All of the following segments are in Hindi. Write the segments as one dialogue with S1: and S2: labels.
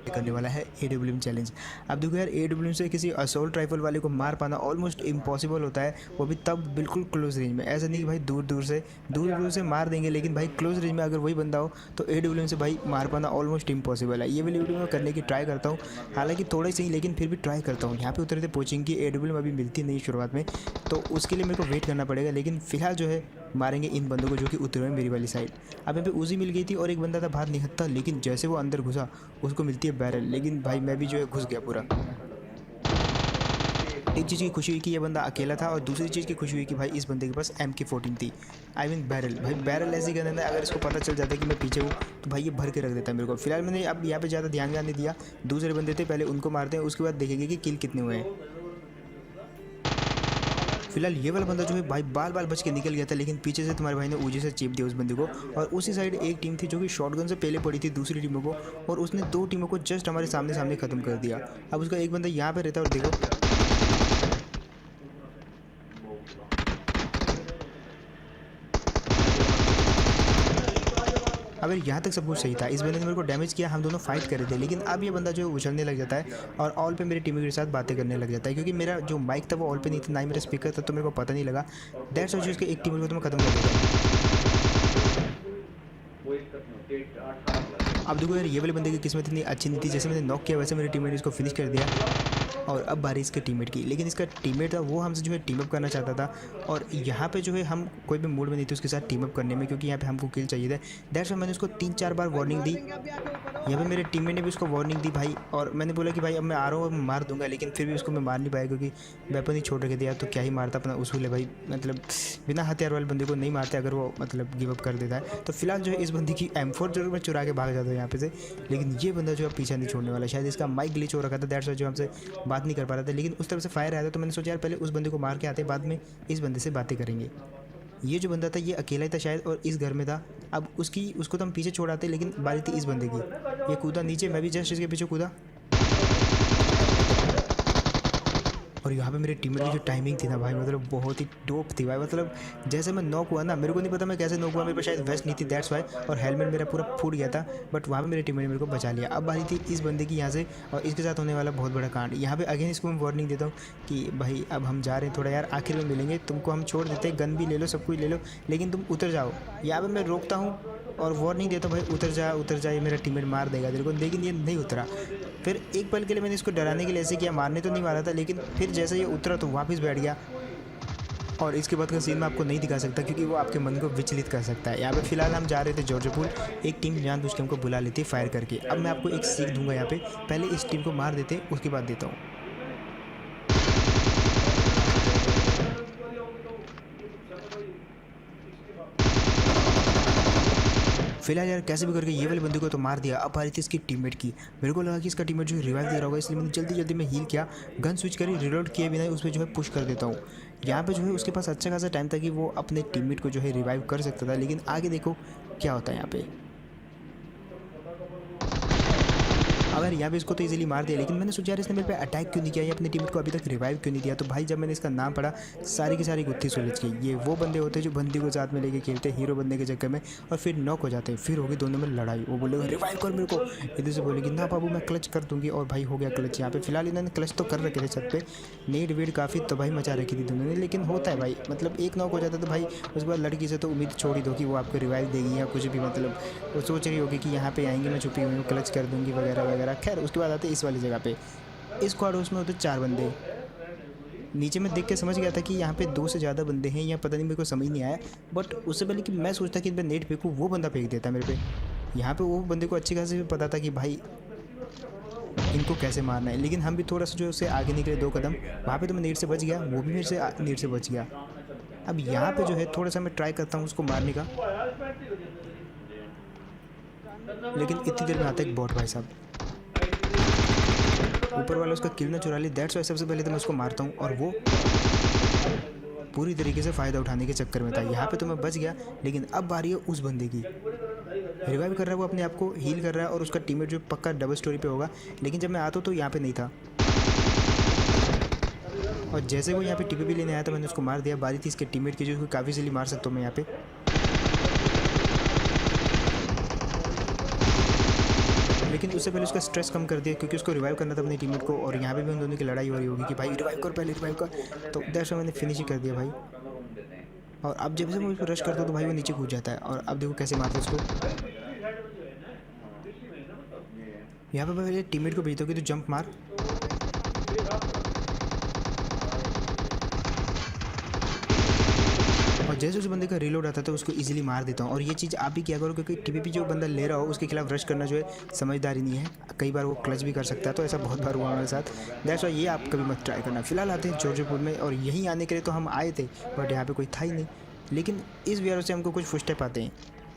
S1: करने वाला है AWM चैलेंज। अब देखो यार, AWM से किसी असॉल्ट राइफल वाले को मार पाना ऑलमोस्ट इम्पॉसिबल होता है, वो भी तब बिल्कुल क्लोज रेंज में। ऐसा नहीं कि भाई दूर दूर से मार देंगे, लेकिन भाई क्लोज रेंज में अगर वही बंदा हो तो AWM से भाई मार पाना ऑलमोस्ट इम्पॉसिबल है। ये वाली वीडियो में करने की ट्राई करता हूँ, हालांकि थोड़ा सही लेकिन फिर भी ट्राई करता हूँ। यहाँ पे उतरते पोचिंग की AWM अभी मिलती नहीं शुरुआत में, तो उसके लिए मेरे को वेट करना पड़ेगा। लेकिन फिलहाल जो है मारेंगे इन बंदों को जो कि उतरे हुए मेरी वाली साइड। अब यहाँ पे उजी मिल गई थी और एक बंदा था बाहर निहत्था, लेकिन जैसे वो अंदर घुसा उसको मिलती है बैरल, लेकिन भाई मैं भी जो है घुस गया पूरा। एक चीज़ की खुशी हुई कि ये बंदा अकेला था, और दूसरी चीज़ की खुशी हुई कि भाई इस बंदे के पास MK14 थी, आई मीन बैरल। भाई बैरल ऐसी गन है, अगर इसको पता चल जाता है कि मैं पीछे हूँ तो भाई ये भर के रख देता है मेरे को। फिलहाल मैंने अब यहाँ पे ज़्यादा ध्यान नहीं दिया, दूसरे बंदे थे पहले उनको मारते हैं, उसके बाद देखेंगे कि किल कितने हुए हैं। फिलहाल ये वाला बंदा जो है भाई बाल बाल बच के निकल गया था, लेकिन पीछे से तुम्हारे भाई ने ऊजी से चिप दिया उस बंदे को। और उसी साइड एक टीम थी जो कि शॉटगन से पहले पड़ी थी दूसरी टीमों को, और उसने दो टीमों को जस्ट हमारे सामने सामने खत्म कर दिया। अब उसका एक बंदा यहाँ पे रहता है और देखो, अगर यहाँ तक सब कुछ सही था, इस बंदे ने मेरे को डैमेज किया, हम दोनों फाइट कर रहे थे, लेकिन अब ये बंदा जो है उछलने लग जाता है और ऑल पे मेरे टीम के साथ बातें करने लग जाता है। क्योंकि मेरा जो माइक था वो ऑल पे नहीं था, ना ही मेरा स्पीकर था, तो मेरे को पता नहीं लगा। दैट्स व्हाई उसके एक टीम को तो मैं खत्म कर देता। अब देखो यार, ये वाले बंदे की किस्मत इतनी अच्छी नहीं थी, जैसे मैंने नॉक किया वैसे मेरे टीममेट ने इसको फिनिश कर दिया। और अब बारी इसके टीममेट की, लेकिन इसका टीममेट था वो हमसे जो है टीम अप करना चाहता था, और यहाँ पे जो है हम कोई भी मूड में नहीं थे उसके साथ टीम अप करने में, क्योंकि यहाँ पे हमको किल चाहिए था। दैट्स व्हाई मैंने उसको 3-4 बार वार्निंग दी। यहाँ पे मेरे टीममेट ने भी उसको वार्निंग दी भाई, और मैंने बोला कि भाई अब मैं आ रहा हूँ, मार दूंगा, लेकिन फिर भी उसको मैं मार नहीं पाया, क्योंकि वेपन ही छोड़ रखे थे यार, तो क्या ही मारता, अपना उसूल है भाई। मतलब बिना हथियार वाले बंदे को नहीं मारते अगर वो मतलब गिव अप कर देता है। तो फिलहाल जो है इस बंदे की M4 जरूर मैं चुरा के भाग जाता हूँ यहाँ पे से, लेकिन ये बंदा जो है पीछा नहीं छोड़ने वाला। शायद इसका माइक ग्लिच हो रखा था, दैट्स व्हाई जो हमसे बात नहीं कर पा रहा था, लेकिन उस तरफ से फायर आया था, तो मैंने सोचा यार पहले उस बंदे को मार के आते, बाद में इस बंदे से बातें करेंगे। ये जो बंदा था ये अकेला ही था शायद, और इस घर में था। अब उसको तो हम पीछे छोड़ आते, लेकिन बारी थी इस बंदे की। ये कूदा नीचे, मैं भी जस्ट इसके पीछे कूदा, और यहाँ पे मेरे टीममेट की जो टाइमिंग थी ना भाई, मतलब बहुत ही टॉप थी भाई। मतलब जैसे मैं नॉक हुआ ना, मेरे को नहीं पता मैं कैसे नॉक हुआ, मेरे पास शायद वेस्ट नहीं थी दैट्स वाई, और हेलमेट मेरा पूरा फूट गया था, बट वहाँ पे मेरे टीममेट ने मेरे को बचा लिया। अब बारी थी इस बंदे की यहाँ से, और इसके साथ होने वाला बहुत बड़ा कांड। यहाँ पे अगेन इसको मैं वार्निंग देता हूँ कि भाई अब हम जा रहे हैं, थोड़ा यार आखिर में मिलेंगे, तुमको हम छोड़ देते हैं, गन भी ले लो, सब कुछ ले लो, लेकिन तुम उतर जाओ। यहाँ पे मैं रोकता हूँ और वार्निंग देता हूँ, भाई उतर जा, ये मेरा टीममेट मार देगा तेरे को, लेकिन ये नहीं उतरा। फिर एक पल के लिए मैंने इसको डराने के लिए ऐसे किया, मारने तो नहीं मारा था, लेकिन फिर जैसे ये उतरा तो वापस बैठ गया। और इसके बाद का सीन मैं आपको नहीं दिखा सकता, क्योंकि वो आपके मन को विचलित कर सकता है। यहाँ पे फिलहाल हम जा रहे थे जॉर्जपुर, एक टीम जानबूझ के हमको बुला लेती है फायर करके। अब मैं आपको एक सीख दूंगा यहाँ पे, पहले इस टीम को मार देते उसके बाद देता हूँ। फिलहाल यार कैसे भी करके ये वाले बंदे को तो मार दिया। अब बारी थी इसकी टीममेट की। मेरे को लगा कि इसका टीममेट जो रिवाइव दे रहा होगा, इसलिए मैंने जल्दी जल्दी में हील किया, गन स्विच करी, रिलोड किए बिना उस पर जो है पुश कर देता हूँ। यहाँ पे जो है उसके पास अच्छा खासा टाइम था कि वो अपने टीममेट को जो है रिवाइव कर सकता था, लेकिन आगे देखो क्या होता है यहाँ पे। अगर यहाँ पे इसको तो इजीली मार दिया, लेकिन मैंने सोचा यार इसने मेरे पे अटैक क्यों नहीं किया, ये अपनी टीम को अभी तक रिवाइव क्यों नहीं दिया। तो भाई जब मैंने इसका नाम पढ़ा, सारी की सारी गुत्थी सुलझ गई। ये वो बंदे होते हैं जो बंदी को साथ में लेके खेलते हैं हीरो बनने के चक्कर में, और फिर नॉक हो जाते हैं। फिर होगी दोनों में लड़ाई, वो बोलेगा रिवाइव कर मेरे को, इधर से बोलेगी ना बाबू मैं क्लच कर दूंगी, और भाई हो गया क्लच। यहाँ पे फिलहाल इन्होंने क्लच तो कर रखे थे छत पे, नीड वीड काफ़ी तबाही मचा रखी थी दोनों ने, लेकिन होता है भाई, मतलब एक नॉक हो जाता है तो भाई उसके बाद लड़की से तो उम्मीद छोड़ ही दो कि वो आपको रिवाइव देगी या कुछ भी। मतलब वो सोच रही होगी कि यहाँ पे आएंगे, मैं छुपी हुई हूँ, क्लच कर दूंगी वगैरह वगैरह। खैर उसके बाद आते इस वाली जगह पे, इस स्क्वाड हाउस में होते 4 बंदे। नीचे मैं देख के समझ गया था कि यहाँ पे 2 से ज़्यादा बंदे हैं, या पता नहीं, मेरे को समझ नहीं आया। बट उससे पहले कि मैं सोचता कि इन पर नेट फेंकूँ, वो बंदा फेंक देता मेरे पे। यहाँ पे वो बंदे को अच्छी खासी पता था कि भाई इनको कैसे मारना है, लेकिन हम भी थोड़ा सा जो उससे आगे निकले 2 कदम, वहाँ पे तो मैं नेट से बच गया, वो भी मेरे से नेट से बच गया। अब यहाँ पे जो है थोड़ा सा मैं ट्राई करता हूँ उसको मारने का, लेकिन इतनी देर में आता है एक बॉट भाई साहब, ऊपर वाला उसका किल ना चुरा ली। दैट्स वाई सबसे पहले तो मैं उसको मारता हूँ, और वो पूरी तरीके से फ़ायदा उठाने के चक्कर में था। यहाँ पे तो मैं बच गया, लेकिन अब बारी है उस बंदे की। रिवाइव कर रहा है वो, अपने आप को हील कर रहा है, और उसका टीममेट जो पक्का डबल स्टोरी पे होगा, लेकिन जब मैं आता हूँ तो यहाँ पे नहीं था। और जैसे वो यहाँ पे टीपी भी लेने आया था, मैंने उसको मार दिया। बारी थी इसके टीममेट की, जो काफ़ी इजीली मार सकता हूँ मैं यहाँ पे, लेकिन सबसे पहले उसका स्ट्रेस कम कर दिया क्योंकि उसको रिवाइव करना था अपने टीममेट को, और यहाँ पे भी उन दोनों की लड़ाई हो रही होगी कि भाई रिवाइव कर, पहले रिवाइव कर। तो दैट्स व्हाई मैंने फिनिश ही कर दिया भाई। और अब जब से मैं उस पर रश करता हूँ तो भाई वो नीचे कूद जाता है, और अब देखो कैसे मारता है उसको। यहाँ पे मैं मेरे टीममेट को भेजता हूँ कि तू जंप मार। और जैसे उस बंदे का रीलोड आता है तो उसको इजीली मार देता हूँ। और ये चीज़ आप भी क्या करो, क्योंकि टीपीपी जो बंदा ले रहा हो उसके खिलाफ रश करना जो है समझदारी नहीं है, कई बार वो क्लच भी कर सकता है। तो ऐसा बहुत बार हुआ हमारे साथ, दैट्स व्हाई ये आप कभी मत ट्राई करना। फिलहाल आते हैं जॉर्जियापुर में, और यहीं आने के लिए तो हम आए थे बट यहाँ पे कोई था ही नहीं। लेकिन इस वीआर से हमको कुछ फुटस्टेप आते हैं,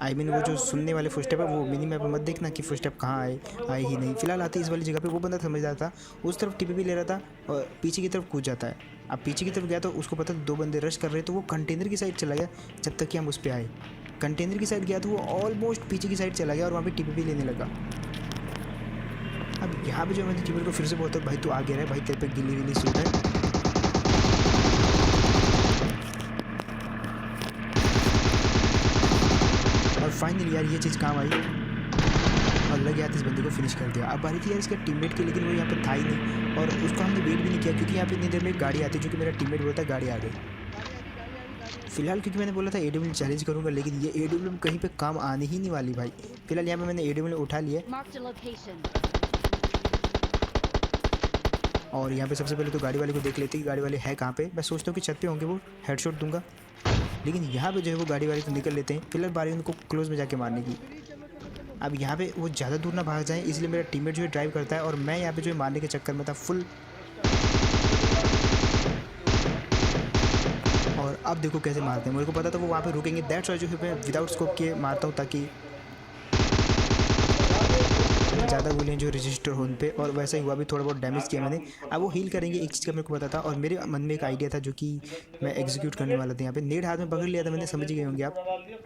S1: आई मीन वो जो सुनने वाले फुटस्टेप है, वो मिनी मैप मत देखना कि फुटस्टेप कहाँ आए ही नहीं। फिलहाल आते इस वाली जगह पे, वो बंदा समझदार था, उस तरफ टीपीपी ले रहा था और पीछे की तरफ कूद जाता है। अब पीछे की तरफ गया तो उसको पता दो बंदे रश कर रहे, तो वो कंटेनर की साइड चला गया जब तक कि हम उस पर आए। कंटेनर की साइड गया तो वो ऑलमोस्ट पीछे की साइड चला गया और वहाँ पे टीपीपी लेने लगा। अब यहाँ पे जो मैंने टीपीपी को फिर से बोलता भाई तू आ गया है, भाई तेरे पे गिल्ली विल्ली सूट है। और फाइनली यार ये चीज़ काम आई और लग गया था इस बंदे को फिनिश कर दिया। अब बारी थी यार इसका टीममेट की, लेकिन वो यहाँ पे था ही नहीं और उसको हमने वेट भी नहीं किया क्योंकि यहाँ पे इतनी देर में एक गाड़ी आती है, जो कि मेरा टीममेट बोलता है गाड़ी आ गई। फिलहाल क्योंकि मैंने बोला था एडब्ल्यू चैलेंज करूँगा, लेकिन ये एडब्ल्यू कहीं पे काम आने ही नहीं वाली भाई। फिलहाल यहाँ पे मैंने एडब्ल्यू उठा लिया और यहाँ पे सबसे पहले तो गाड़ी वाले को देख लेते हैं कि गाड़ी वाले है कहाँ पे। मैं सोचता हूँ कि छत पे होंगे, वो हेडशॉट दूंगा, लेकिन यहाँ पे जो है वो गाड़ी वाले तो निकल लेते हैं। फिलहाल बारी उनको क्लोज में जाके मारने की। अब यहाँ पे वो ज़्यादा दूर ना भाग जाए, इसलिए मेरा टीममेट जो है ड्राइव करता है और मैं यहाँ पे जो है मारने के चक्कर में था फुल। और अब देखो कैसे मारते हैं, मेरे को पता था वो वहाँ पे रुकेंगे, दैट्स व्हाई जो है मैं विदाउट स्कोप के मारता हूँ ताकि ज़्यादा गोलियाँ जो रजिस्टर हो उन पे। और वैसा ही हुआ भी, थोड़ा बहुत डैमेज किया मैंने। अब वो हील करेंगे, एक चीज़ का मेरे को पता था और मेरे मन में एक आइडिया था जो कि मैं एग्जीक्यूट करने वाला था। यहाँ पे नेट हाथ में पकड़ लिया था मैंने, समझ गए होंगे आप।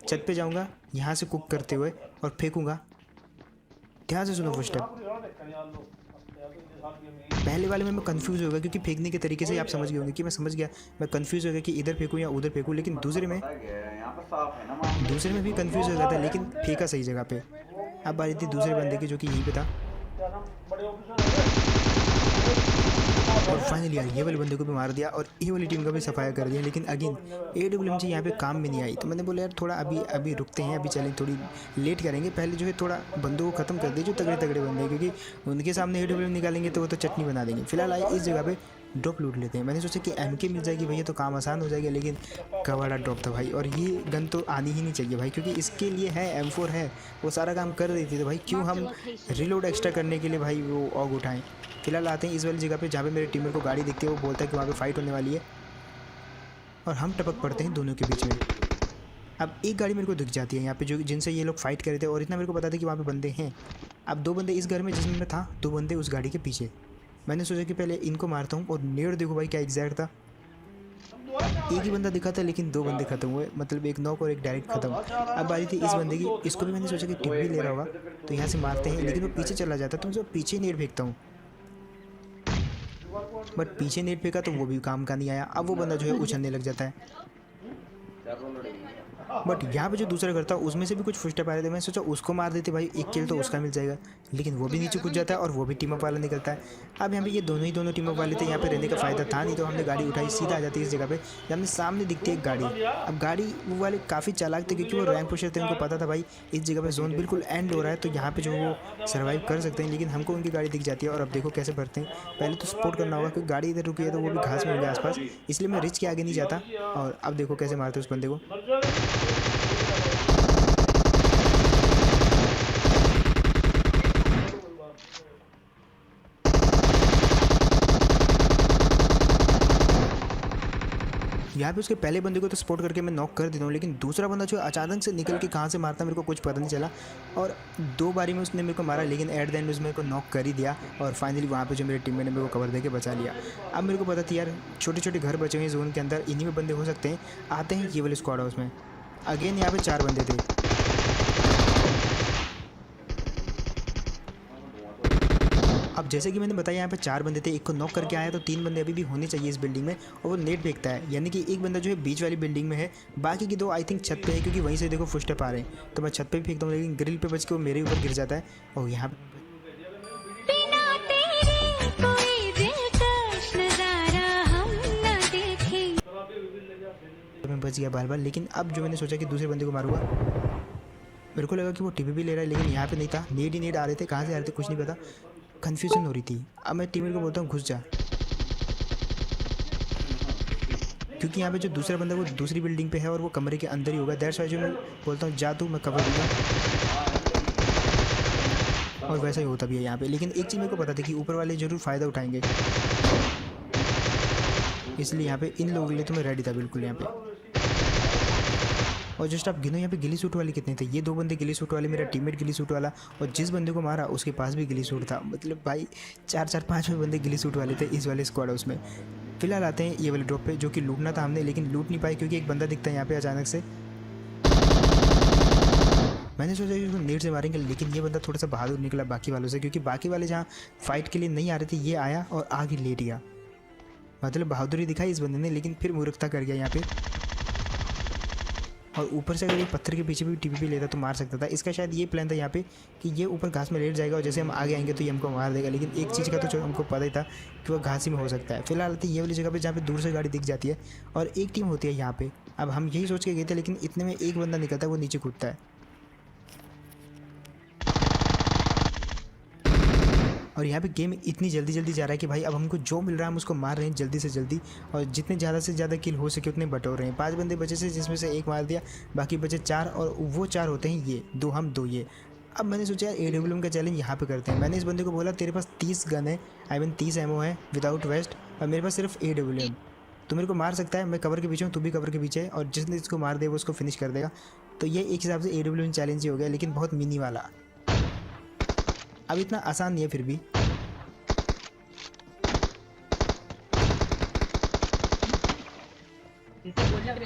S1: छत पे जाऊँगा यहाँ से कुक करते हुए और फेंकूँगा। ध्यान से सुनो फर्स्ट स्टेप। पहले वाले में मैं कंफ्यूज हो गया क्योंकि फेंकने के तरीके से आप समझ गए होंगे कि मैं समझ गया, मैं कंफ्यूज हो गया कि इधर फेंकूँ या उधर फेंकूँ। लेकिन दूसरे में भी कंफ्यूज हो गया था, लेकिन फेंका सही जगह पे। अब बारी थी दूसरे बंदे की जो कि यहीं पे था। और फाइनली यार ये वाले बंदे को भी मार दिया और ये वाली टीम का भी सफाया कर दिया। लेकिन अगेन एडब्ल्यूएमजी यहाँ पे काम में नहीं आई, तो मैंने बोला यार थोड़ा अभी रुकते हैं, अभी चलें, थोड़ी लेट करेंगे, पहले जो है थोड़ा बंदों को ख़त्म कर दे जो तगड़े तगड़े बंदे हैं, क्योंकि उनके सामने एडब्ल्यूएम निकालेंगे तो वो तो चटनी बना देंगे। फिलहाल आए इस जगह पे ड्रॉप लूट लेते हैं। मैंने सोचा कि एमके मिल जाएगी भैया तो काम आसान हो जाएगा, लेकिन कवाड़ा ड्रॉप था भाई। और ये गन तो आनी ही नहीं चाहिए भाई, क्योंकि इसके लिए है M4 है, वो सारा काम कर देती है। तो भाई क्यों हम रिलोड एक्स्ट्रा करने के लिए भाई वो ऑग उठाएं। फिलहाल आते हैं इस वाली जगह पे जहाँ पे मेरे टीममेट को गाड़ी दिखती है, वो बोलता है कि वहाँ पे फाइट होने वाली है और हम टपक पड़ते हैं दोनों के बीच में। अब एक गाड़ी मेरे को दिख जाती है यहाँ पे जो जिनसे ये लोग फाइट कर रहे थे, और इतना मेरे को पता था कि वहाँ पे बंदे हैं। अब दो बंदे इस घर में जिसमें मैं था, दो बंदे उस गाड़ी के पीछे। मैंने सोचा कि पहले इनको मारता हूँ, और नेड़ देखो भाई क्या एग्जैक्ट था, एक ही बंदा दिखा था लेकिन दो बंदे खत्म हुए, मतलब एक नॉक और एक डायरेक्ट खत्म। अब बारी थी इस बंदे की, इसको भी मैंने सोचा कि टिप भी ले रहा होगा तो यहाँ से मारते हैं, लेकिन वो पीछे चला जाता है तो मैं पीछे नेट फेंकता हूँ, बट पीछे नेट फेंका तो वो भी काम का नहीं आया। अब वो बंदा जो है उछलने लग जाता है। बट यहाँ पे जो दूसरा घर था उसमें से भी कुछ फुटस्टेप आ रहे थे, मैं सोचा उसको मार देते भाई, एक किल तो उसका मिल जाएगा, लेकिन वो भी नीचे कूद जाता है और वो भी टीम अप वाला निकलता है। अब यहाँ पे ये दोनों टीम अप वाले थे, यहाँ पे रहने का फ़ायदा था नहीं, तो हमने गाड़ी उठाई, सीधा आ जाती है इस जगह पे जब हमें सामने दिखती है एक गाड़ी। अब गाड़ी वो वाले काफ़ी चालाक थे क्योंकि वो रैंक पुशर थे, उनको पता था भाई इस जगह पर जोन बिल्कुल एंड हो रहा है तो यहाँ पर जो वो सर्वाइव कर सकते हैं, लेकिन हमको उनकी गाड़ी दिख जाती है। और अब देखो कैसे भरते हैं, पहले तो सपोर्ट करना होगा क्योंकि गाड़ी इधर रुकी है तो वो भी घास में होंगे आसपास, इसलिए मैं रिच के आगे नहीं जाता। और अब देखो कैसे मारते उस बंदे को। यहाँ पे उसके पहले बंदे को तो सपोर्ट करके मैं नॉक कर देता हूँ, लेकिन दूसरा बंदा जो अचानक से निकल के कहाँ से मारता मेरे को कुछ पता नहीं चला, और दो बारी में उसने मेरे को मारा, लेकिन एट द एंड उसने मेरे को नॉक कर ही दिया। और फाइनली वहाँ पे जो मेरे टीममेट ने मेरे को कवर देके बचा लिया। अब मेरे को पता था यार छोटे छोटे घर बचे हुए जोन के अंदर, इन्हीं में बंदे हो सकते हैं। आते हैं ये वाले स्क्वाड हाउस में, अगेन यहाँ पे 4 बंदे थे। अब जैसे कि मैंने बताया यहाँ पे 4 बंदे थे, एक को नॉक करके आया, तो 3 बंदे अभी भी होने चाहिए इस बिल्डिंग में, और वो नेट फेंकता है, यानी कि एक बंदा जो है बीच वाली बिल्डिंग में है, बाकी की 2 आई थिंक छत पे है क्योंकि वहीं से देखो फुटस्टेप आ रहे हैं। तो मैं छत पे भी फेंकता हूँ, लेकिन ग्रिल पे बच के वो मेरे ऊपर गिर जाता है। और यहाँ बच गया बार बार। लेकिन अब जो मैंने सोचा कि दूसरे बंदे को मारूंगा, मेरे को लगा कि वो टीपीपी ले रहा है, लेकिन यहाँ पे नहीं था। नेड ही नेड आ रहे थे, कहाँ से आ रहे थे कुछ नहीं पता, कन्फ्यूजन हो रही थी। अब मैं टीममेट को बोलता हूँ घुस जा, क्योंकि यहाँ पे जो दूसरा बंदा वो दूसरी बिल्डिंग पे है और वो कमरे के अंदर ही होगा। दैट्स वाई जो मैं बोलता हूँ जा तू, मैं कवर दूंगा, और वैसा ही होता भी है यहाँ पे। लेकिन एक चीज़ मेरे को पता था कि ऊपर वाले जरूर फ़ायदा उठाएंगे, इसलिए यहाँ पे इन लोगों के लिए तो मैं रेडी था बिल्कुल यहाँ पे। और जस्ट आप गिनो यहाँ पे गिली सूट वाले कितने थे, ये 2 बंदे गिली सूट वाले, मेरा टीममेट गिली सूट वाला, और जिस बंदे को मारा उसके पास भी गिली सूट था। मतलब भाई 4-5 बंदे गिली सूट वाले थे इस वाले स्क्वाड हाउस में। फिलहाल आते हैं ये वाले ड्रॉप पे, जो कि लूटना था हमने, लेकिन लूट नहीं पाए क्योंकि एक बंदा दिखता है यहाँ पे अचानक से। मैंने सोचा कि उसको नेट से मारेंगे, लेकिन ये बंदा थोड़ा सा बहादुर निकला बाकी वालों से, क्योंकि बाकी वाले जहाँ फाइट के लिए नहीं आ रहे थे, ये आया और आगे लेट गया। मतलब बहादुरी दिखाई इस बंदे ने, लेकिन फिर मूर्खता कर गया यहाँ पे। और ऊपर से अगर ये पत्थर के पीछे भी टीपीपी लेता तो मार सकता था। इसका शायद ये प्लान था यहाँ पे कि ये ऊपर घास में लेट जाएगा और जैसे हम आगे आएंगे तो ये हमको मार देगा। लेकिन एक चीज़ का तो हमको पता ही था कि वो घास ही में हो सकता है। फिलहाल तो ये वाली जगह पे जहाँ पे दूर से गाड़ी दिख जाती है और एक टीम होती है यहाँ पे। अब हम यही सोच के गए थे, लेकिन इतने में एक बंदा निकलता है, वो नीचे कूदता है और यहाँ पे गेम इतनी जल्दी जल्दी जा रहा है कि भाई अब हमको जो मिल रहा है हम उसको मार रहे हैं जल्दी से जल्दी, और जितने ज़्यादा से ज़्यादा किल हो सके उतने बटोर रहे हैं। 5 बंदे बचे से, जिसमें से एक मार दिया, बाकी बचे 4, और वो 4 होते हैं ये 2 हम 2 ये। अब मैंने सोचा यार AWM का चैलेंज यहाँ पे करते हैं। मैंने इस बंदे को बोला तेरे पास 30 गन है, आई मीन 30 एमओ है विदाउट वेस्ट, और मेरे पास सिर्फ AWM, तो मेरे को मार सकता है। मैं कवर के पीछे हूँ, तू भी कवर के पीछे है, और जिसने इसको मार दे वो उसको फिनिश कर देगा। तो ये एक हिसाब से AWM चैलेंज ही हो गया, लेकिन बहुत मिनी वाला। अब इतना आसान नहीं है फिर भी।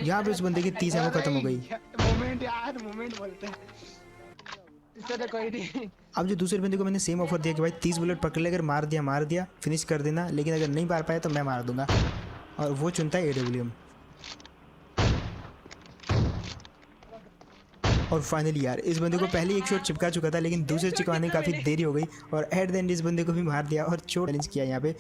S1: यहाँ पे उस बंदे की 30 एमओ खत्म हो गई।
S2: मोमेंट यार, मोमेंट बोलते हैं इससे तो कोई नहीं।
S1: अब जो दूसरे बंदे को मैंने सेम ऑफर दिया कि भाई 30 बुलेट पकड़ ले, अगर मार दिया फिनिश कर देना, लेकिन अगर नहीं मार पाया तो मैं मार दूंगा, और वो चुनता है AWM। और फाइनली यार इस बंदे को पहले एक शॉट चिपका चुका था, लेकिन दूसरे चिपकाने में काफ़ी देरी हो गई, और एट द एंड इस बंदे को भी मार दिया और चोट चैलेंज किया यहाँ पे।